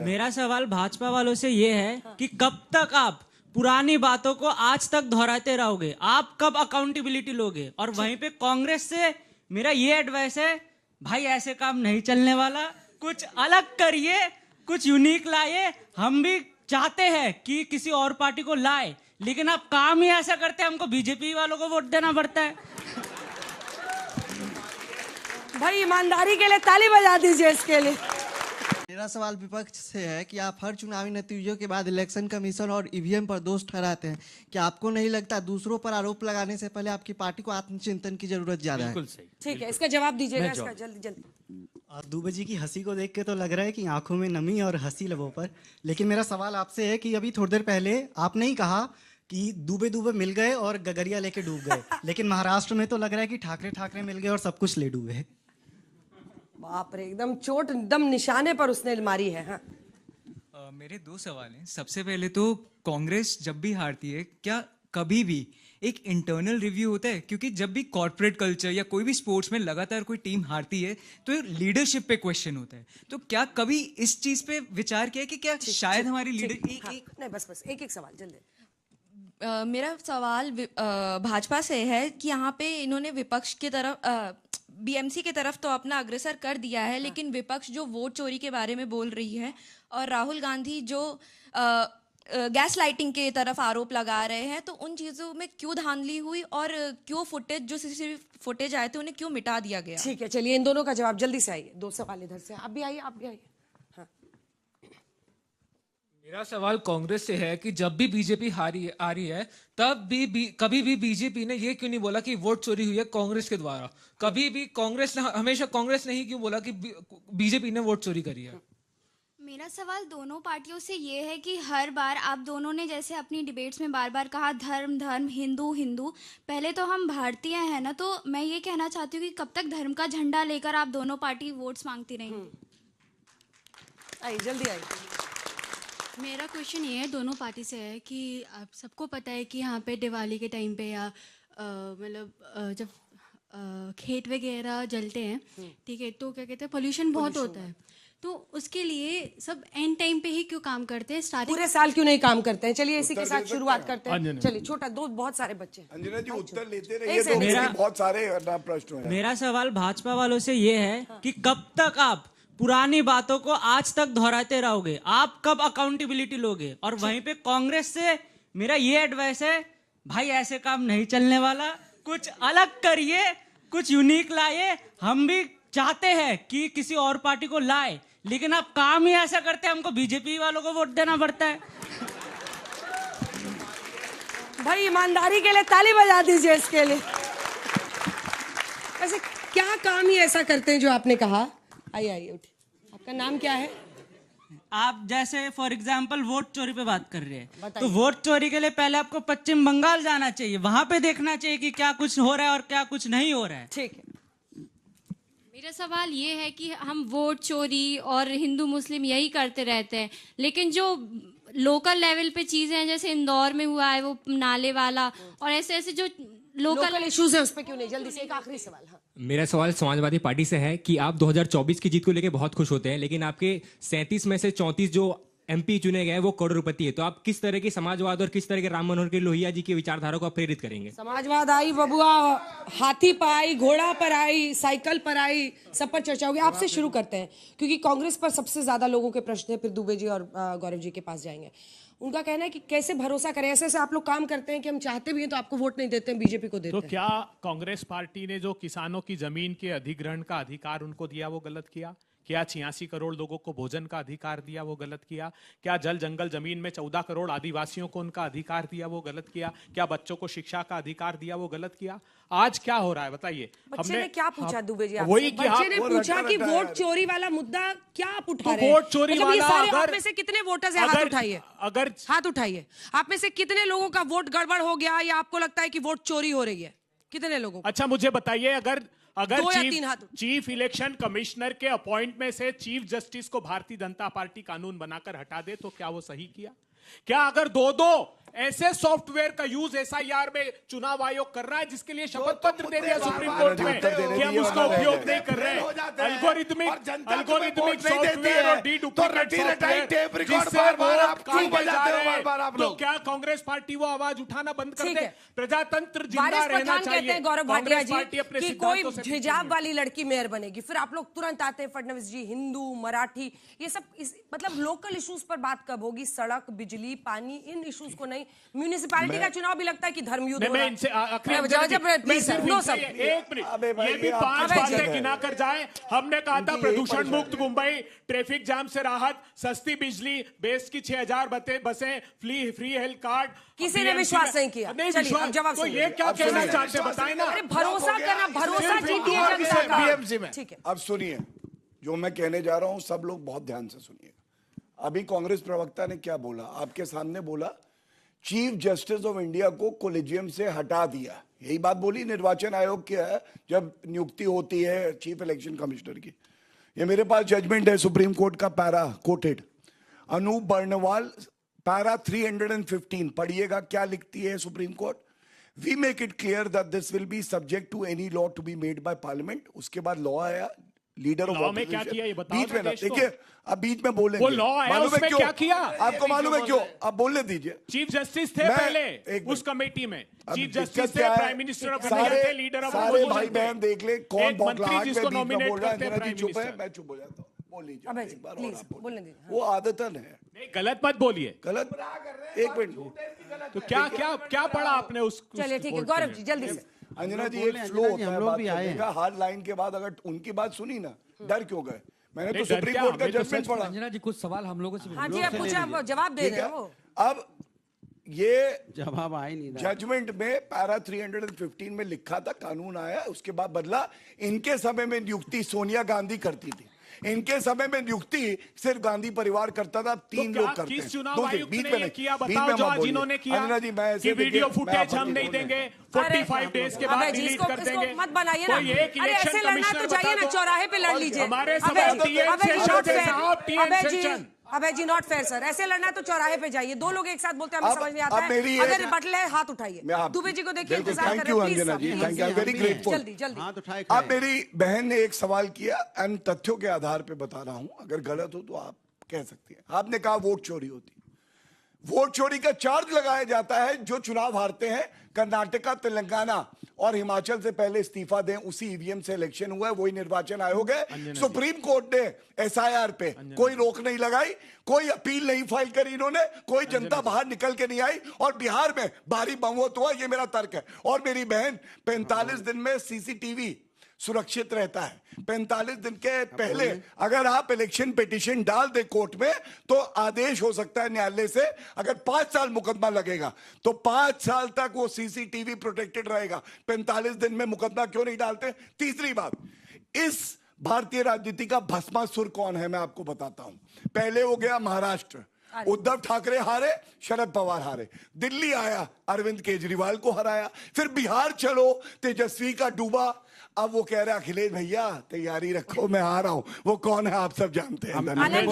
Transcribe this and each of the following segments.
मेरा सवाल भाजपा वालों से ये है कि कब तक आप पुरानी बातों को आज तक दोहराते रहोगे, आप कब अकाउंटेबिलिटी लोगे? और वहीं पे कांग्रेस से मेरा ये एडवाइस है, भाई ऐसे काम नहीं चलने वाला, कुछ अलग करिए, कुछ यूनिक लाइए। हम भी चाहते हैं कि किसी और पार्टी को लाए, लेकिन आप काम ही ऐसा करते हैं, हमको बीजेपी वालों को वोट देना पड़ता है। भाई ईमानदारी के लिए ताली बजा दीजिए इसके लिए। मेरा सवाल विपक्ष से है कि आप हर चुनावी नतीजों के बाद इलेक्शन कमीशन और ईवीएम पर दोष ठहराते हैं। क्या आपको नहीं लगता दूसरों पर आरोप लगाने से पहले आपकी पार्टी को आत्मचिंतन की जरूरत ज्यादा है? बिल्कुल सही। ठीक है, इसका जवाब दीजिएगा, इसका जल्दी जल्दी। दुबे जी की हंसी को देख के तो लग रहा है कि आंखों में नमी और हंसी लबों पर। लेकिन मेरा सवाल आपसे है कि अभी थोड़ी देर पहले आपने ही कहा कि दुबे दुबे मिल गए और गगरिया लेके डूब गए, लेकिन महाराष्ट्र में तो लग रहा है कि ठाकरे ठाकरे मिल गए और सब कुछ ले डूबे। बाप रे, एकदम चोट एकदम निशाने पर उसने मारी है। हाँ। मेरे दो सवाल हैं। सबसे पहले तो कांग्रेस जब भी हारती है, क्या कभी भी एक इंटरनल रिव्यू होता है? क्योंकि जब भी कॉर्पोरेट कल्चर या कोई भी स्पोर्ट्स में लगातार कोई टीम हारती है तो लीडरशिप पे क्वेश्चन होता है। तो क्या कभी इस चीज पे विचार किया कि क्या शायद हमारी लीडर नहीं, बस एक एक सवाल जल्दी। मेरा सवाल भाजपा से है कि यहाँ पे इन्होंने विपक्ष की तरफ बीएमसी की तरफ तो अपना अग्रसर कर दिया है, लेकिन विपक्ष जो वोट चोरी के बारे में बोल रही है और राहुल गांधी जो गैस लाइटिंग के तरफ आरोप लगा रहे हैं, तो उन चीज़ों में क्यों धांधली हुई और क्यों फुटेज जो सीसीटीवी फुटेज आए थे उन्हें क्यों मिटा दिया गया? ठीक है, चलिए इन दोनों का जवाब जल्दी से आइए। दो सवाल इधर से, आप भी आइए, आप भी आइए। हाँ। मेरा सवाल कांग्रेस से है कि जब भी बीजेपी आ रही है तब भी कभी भी बीजेपी ने ये क्यों नहीं बोला कि वोट चोरी हुई है कांग्रेस के द्वारा? कभी भी हमेशा कांग्रेस ने ही क्यों बोला कि बीजेपी ने वोट चोरी करी है? मेरा सवाल दोनों पार्टियों से ये है कि हर बार आप दोनों ने जैसे अपनी डिबेट्स में बार बार कहा धर्म धर्म, हिंदू हिंदू। पहले तो हम भारतीय हैं ना, तो मैं ये कहना चाहती हूँ कि कब तक धर्म का झंडा लेकर आप दोनों पार्टी वोट्स मांगती रहेंगी? आइए, जल्दी आइए। मेरा क्वेश्चन ये है, दोनों पार्टी से है कि आप सबको पता है कि यहाँ पे दिवाली के टाइम पे या मतलब जब खेत वगैरह जलते हैं, ठीक है, तो क्या कहते हैं पोल्यूशन बहुत होता है, तो उसके लिए सब एंड टाइम पे ही क्यों काम करते हैं? स्टार्टिंग पूरे साल क्यों नहीं काम करते हैं? चलिए इसी के साथ शुरुआत करते हैं। चलिए, छोटा दो, बहुत सारे बच्चे। अंजना जी उत्तर लेते रहिए, तो मेरा बहुत सारे प्रश्न हैं। मेरा सवाल भाजपा वालों से ये है कि कब तक आप पुरानी बातों को आज तक दोहराते रहोगे, आप कब अकाउंटेबिलिटी लोगे? और वहीं पे कांग्रेस से मेरा ये एडवाइस है, भाई ऐसे काम नहीं चलने वाला, कुछ अलग करिए, कुछ यूनिक लाइए। हम भी चाहते हैं कि किसी और पार्टी को लाए, लेकिन आप काम ही ऐसा करते हैं, हमको बीजेपी वालों को वोट देना पड़ता है। भाई ईमानदारी के लिए ताली बजा दीजिए इसके लिए। वैसे क्या काम ही ऐसा करते हैं जो आपने कहा? आइए आइए, उठिए। आपका नाम क्या है? आप जैसे फॉर एग्जाम्पल वोट चोरी पे बात कर रहे हैं, तो वोट चोरी के लिए पहले आपको पश्चिम बंगाल जाना चाहिए, वहां पे देखना चाहिए कि क्या कुछ हो रहा है और क्या कुछ नहीं हो रहा है। ठीक है। मेरा सवाल ये है कि हम वोट चोरी और हिंदू मुस्लिम यही करते रहते हैं, लेकिन जो लोकल लेवल पे चीजें हैं, जैसे इंदौर में हुआ है वो नाले वाला, और ऐसे ऐसे जो लोकल इश्यूज है उस पे क्यों नहीं? जल्दी से एक आखिरी सवाल। हाँ। मेरा सवाल समाजवादी पार्टी से है कि आप 2024 की जीत को लेकर बहुत खुश होते हैं, लेकिन आपके 37 में से 34 जो एमपी चुने गए वो करोड़पति है। तो आप किस तरह के समाजवाद और किस तरह के राम मनोहर के लोहिया जी की विचारधारा को आप प्रेरित करेंगे? समाजवाद आई बबुआ, हाथी पर आई, घोड़ा पर आई, साइकिल पर आई, सब पर चर्चा होगी। आपसे शुरू करते हैं क्योंकि कांग्रेस पर सबसे ज्यादा लोगों के प्रश्न है, फिर दुबे जी और गौरव जी के पास जाएंगे। उनका कहना है कि कैसे भरोसा करें, ऐसे आप लोग काम करते हैं कि हम चाहते भी हैं तो आपको वोट नहीं देते हैं, बीजेपी को देते हैं। तो क्या कांग्रेस पार्टी ने जो किसानों की जमीन के अधिग्रहण का अधिकार उनको दिया वो गलत किया? क्या 86 करोड़ लोगों को भोजन का अधिकार दिया वो गलत किया? क्या जल जंगल जमीन में 14 करोड़ आदिवासियों को उनका अधिकार दिया वो गलत किया? क्या बच्चों को शिक्षा का अधिकार दिया वो गलत किया? आज क्या हो रहा है बताइए? बच्चे ने क्या पूछा दुबे जी? वही बच्चे ने पूछा कि वोट चोरी वाला मुद्दा क्या आप उठा रहे हैं? वोट चोरी वाला, आप में से कितने वोटर्स हैं? हाथ उठाइए, अगर हाथ उठाइए। आप में से कितने लोगों का वोट गड़बड़ हो गया या आपको लगता है कि वोट चोरी हो रही है? कितने लोगों? अच्छा मुझे बताइए, अगर चीफ इलेक्शन कमिश्नर के अपॉइंटमेंट से चीफ जस्टिस को भारतीय जनता पार्टी कानून बनाकर हटा दे तो क्या वो सही किया? क्या अगर दो ऐसे सॉफ्टवेयर का यूज एसआईआर में चुनाव आयोग कर रहा है जिसके लिए शपथ पत्र दे दिया सुप्रीम कोर्ट में कि हम उसका उपयोग नहीं कर रहे हैं, अल्गोरिथमिक सॉफ्टवेयर और डुप्लीकेट सॉफ्टवेयर जिससे वोट काटे जा रहे हैं, तो क्या कांग्रेस पार्टी वो आवाज उठाना बंद कर दे? प्रजातंत्र जिंदा रहना चाहिए। गौरव भाटिया जी अपने कि कोई हिजाब वाली लड़की मेयर बनेगी, फिर आप लोग तुरंत आते हैं फडणवीस जी हिंदू मराठी ये सब मतलब लोकल इश्यूज पर बात कब होगी? सड़क, बिजली, पानी, इन इश्यूज को नहीं। म्यूनिसिपैलिटी का चुनाव भी लगता है कि धर्म युद्ध हो रहा है। ये भी 5 बातें गिना कर जाए। हमने कहा था प्रदूषण मुक्त मुंबई, ट्रैफिक जाम से राहत, सस्ती बिजली, बेस की 6000 बसें, फ्री हेल्थ कार्ड। किसी ने विश्वास नहीं किया। नहीं विश्वास, जवाब तो ये क्या कहना चाहते बताए ना। भरोसा करना, भरोसा जीतिए जनता का। बीएमसी में ठीक है, अब सुनिए जो मैं कहने जा रहा हूं, सब लोग बहुत ध्यान से सुनिए। अभी कांग्रेस प्रवक्ता ने क्या बोला, आपके सामने बोला चीफ जस्टिस ऑफ इंडिया को कोलेजियम से हटा दिया, यही बात बोली निर्वाचन आयोग की है जब नियुक्ति होती है चीफ इलेक्शन कमिश्नर की। ये मेरे पास जजमेंट है सुप्रीम कोर्ट का, para quoted, Anup Barnwal, para 315, पढ़िएगा क्या लिखती है supreme court. We make it clear that this will be subject to any law to be made by parliament. उसके बाद लॉ आया, लीडर ऑफ लॉ में क्या किया ये बताओ बीच में ना, देखिए अब बीच में बोलेंगे, वो लॉ आया उसमें क्या किया आपको मालूम है क्यों? आप बोलने दीजिए। चीफ जस्टिस थे पहले उस कमेटी में, चीफ जस्टिस थे, प्राइम मिनिस्टर ऑफ इंडिया थे, लीडर ऑफ सारे भाई बहन देख ले कौन मंत्री जिसको नॉमिनेट करते हैं प्राइम चुप है, मिनिस्टर। मैं चुप हो जाता हूँ। बोल लीजिए अबे एक बार और प्लीज आप बोलिए। बोलने दीजिए। वो आदतन है। नहीं गलत मत बोलिए, गलत एक मिनट। तो क्या पढ़ा आपने उस चलिए ठीक है गौरव जी जल्दी से। अंजना जी एक फ्लो होता है बात करने का, हार्ड लाइन के बाद अगर उनकी बात सुनी ना, डर क्यों गए? मैंने तो सुप्रीम कोर्ट का जजमेंट पढ़ा। अंजना जी कुछ सवाल हम लोगों से हाँ जी आप पूछे, आप जवाब दे रहे हैं वो। अब ये जवाब आए नहीं जजमेंट में पैरा 315 में लिखा था, कानून आया उसके बाद बदला। इनके समय में नियुक्ति सोनिया गांधी करती थी, इनके समय में नियुक्ति सिर्फ गांधी परिवार करता था, 3 लोग करते हैं। किस चुनाव आयुक्त ने ये किया बताओ जो आज इन्होंने किया? अंजना जी मैं कि वीडियो फुटेज हम नहीं देंगे, 45 डेज के बाद डिलीट कर देंगे। मत बनाइए ना, अरे ऐसे लड़ना तो जाइए ना, चौराहे पे लड़ लीजिए। हमारे अबे जी नॉट फेयर सर, ऐसे लड़ना तो चौराहे पे जाइए। 2 लोग एक साथ बोलते हैं हमें समझ नहीं आता है। अगर बटले हाथ उठाइए, दुबे जी को देखिए इंतजार कर रहे हैं। अंजना जी थैंक यू, वेरी ग्रेटफुल। जल्दी जल्दी। अब मेरी बहन ने एक सवाल किया, एंड तथ्यों के आधार पे बता रहा हूं, अगर गलत हो तो आप कह सकती हैं। आपने कहा वोट चोरी होती, वोट चोरी का चार्ज लगाया जाता है जो चुनाव हारते हैं। कर्नाटका, तेलंगाना और हिमाचल से पहले इस्तीफा दें, उसी ईवीएम से इलेक्शन हुआ है, वही निर्वाचन आयोग है। सुप्रीम कोर्ट ने एसआईआर पे कोई रोक नहीं लगाई, कोई अपील नहीं फाइल करी इन्होंने, कोई जनता बाहर निकल के नहीं आई, और बिहार में भारी बहुमत हुआ, ये मेरा तर्क है। और मेरी बहन 45 दिन में सीसीटीवी सुरक्षित रहता है। 45 दिन के पहले अगर आप इलेक्शन पिटीशन डाल दे कोर्ट में तो आदेश हो सकता है न्यायालय से। अगर 5 साल मुकदमा लगेगा तो 5 साल तक वो सीसीटीवी प्रोटेक्टेड रहेगा। 45 दिन में मुकदमा क्यों नहीं डालते? तीसरी बात, इस भारतीय राजनीति का भस्मासुर कौन है मैं आपको बताता हूं। पहले हो गया महाराष्ट्र, उद्धव ठाकरे हारे, शरद पवार हारे। दिल्ली आया, अरविंद केजरीवाल को हराया। फिर बिहार चलो, तेजस्वी का डूबा। अब वो कह रहे अखिलेश भैया तैयारी रखो, मैं आ रहा हूं। वो कौन है आप सब जानते हैं। आनंद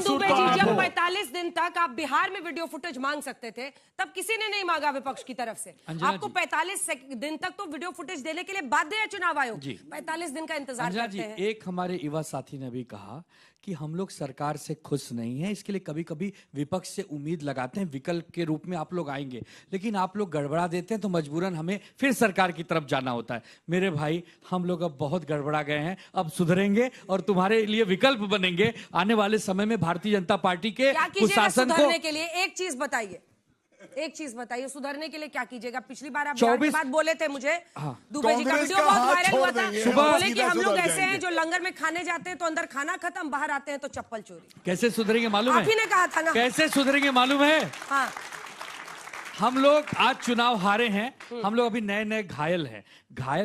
दुबे जी, जब 45 दिन तक आप बिहार में वीडियो फुटेज मांग सकते थे, तब किसी ने नहीं मांगा विपक्ष की तरफ से। आपको 45 दिन तक तो वीडियो फुटेज देने के लिए बाध्य है चुनाव आयोग। 45 दिन का इंतजार करते हैं। एक हमारे युवा साथी ने भी कहा कि हम लोग सरकार से खुश नहीं है, इसके लिए कभी कभी विपक्ष से उम्मीद लगाते हैं विकल्प के रूप में आप लोग आएंगे, लेकिन आप लोग गड़बड़ा देते हैं तो मजबूरन हमें फिर सरकार की तरफ जाना होता है। मेरे भाई हम लोग अब बहुत गड़बड़ा गए हैं, अब सुधरेंगे और तुम्हारे लिए विकल्प बनेंगे आने वाले समय में। भारतीय जनता पार्टी के कुशासन को सुधारने के लिए एक चीज बताइए, एक चीज बताइए, सुधरने के लिए क्या कीजिएगा? पिछली बार आप बिहार की बात बोले थे मुझे, दुबे जी का वीडियो बहुत वायरल हुआ था। बोले कि हम लोग ऐसे हैं जो लंगर में खाने जाते हैं तो अंदर खाना खत्म, बाहर आते हैं तो चप्पल चोरी। कैसे सुधरेंगे मालूम है? आप ही ने कहा था ना। कैसे सुधरेंगे मालूम है? हाँ हम लोग आज चुनाव हारे हैं, हम लोग अभी नए नए घायल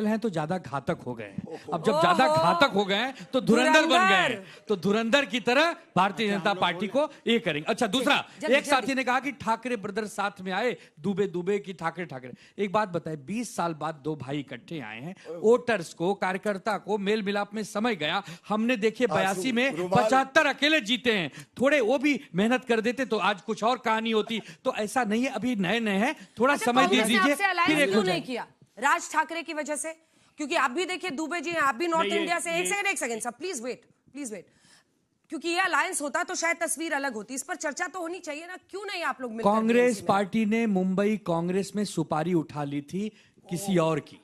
हैं तो ज्यादा घातक हो गए हैं। अब जब ज्यादा घातक हो गए हैं तो धुरंधर बन गए हैं, तो धुरंधर की तरह भारतीय जनता पार्टी को ये करेंगे। अच्छा, दूसरा, एक साथी ने कहा कि ठाकरे ब्रदर्स साथ में आए, दुबे की ठाकरे। एक बात बताए, 20 साल बाद दो भाई इकट्ठे आए हैं, वोटर्स को, कार्यकर्ता को मेल मिलाप में समय गया। हमने देखे 82 में 75 अकेले जीते हैं, थोड़े वो भी मेहनत कर देते तो आज कुछ और कहानी होती। तो ऐसा नहीं है, अभी नए हैं, थोड़ा समय दे दीजिए, फिर एक हो नहीं किया राज ठाकरे की वजह से, क्योंकि आप भी देखिए दुबे जी हैं, आप भी नॉर्थ इंडिया से। एक सेकंड सर, प्लीज वेट, क्योंकि ये अलायंस होता तो शायद तस्वीर अलग होती। इस पर चर्चा तो होनी चाहिए ना, क्यों नहीं आप लोग मिलकर? कांग्रेस पार्टी ने मुंबई कांग्रेस में सुपारी उठा ली थी किसी और की,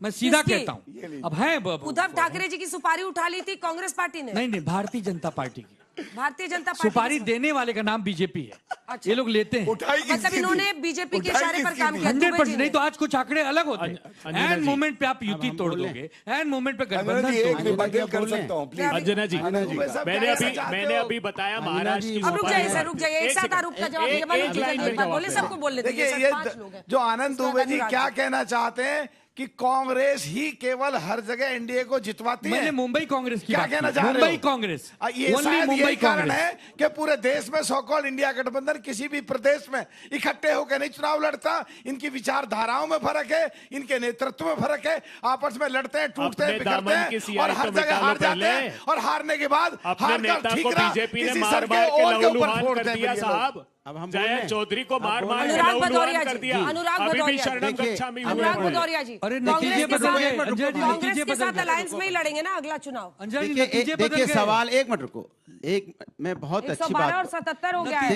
मैं सीधा कहता हूं। अब है उद्धव ठाकरे जी की सुपारी उठा ली थी कांग्रेस पार्टी ने? नहीं, भारतीय जनता पार्टी की। भारतीय जनता पार्टी सुपारी देने वाले का नाम बीजेपी है। अच्छा। ये लोग लेते हैं, मतलब इन्होंने बीजेपी के इशारे पर काम किया। 100%। नहीं तो आज कुछ आंकड़े अलग होते हैं। एंड मोमेंट पे आप युति तोड़ दोगे, एंड मोमेंट पे गठबंधन कर सकता हूं प्लीज। अंजना जी, मैंने अभी बताया महाराष्ट्र की। अब रुक जाइए, एक साथ आरोप का जवाब बोले, सबको बोलने देखिए, ये जो आनंद दुबे जी क्या कहना चाहते हैं कि कांग्रेस ही केवल हर जगह एनडीए को जितवाती है। मैंने मुंबई कांग्रेस की क्या बात कहना की। चाह रहे हो? मुंबई कांग्रेस, ये शायद यही कारण है कि पूरे देश में सो कॉल्ड इंडिया गठबंधन किसी भी प्रदेश में इकट्ठे होकर नहीं चुनाव लड़ता। इनकी विचारधाराओं में फर्क है, इनके नेतृत्व में फर्क है, आपस में लड़ते हैं, टूटते हैं, बिखरते हैं और हर जगह हार जाते हैं। और हारने के बाद हार कर ठीक रहा, किसी सर के और के ऊपर फोड़ते हैं साहब। अब हम जयंत चौधरी को मार अनुराग भदौरिया जी, अरे कांग्रेस के साथ अलायंस में ही लड़ेंगे ना अगला चुनाव। देखिए सवाल, एक मिनट रुको, मैं बहुत अच्छी बात, 112 और 77 हो गया है।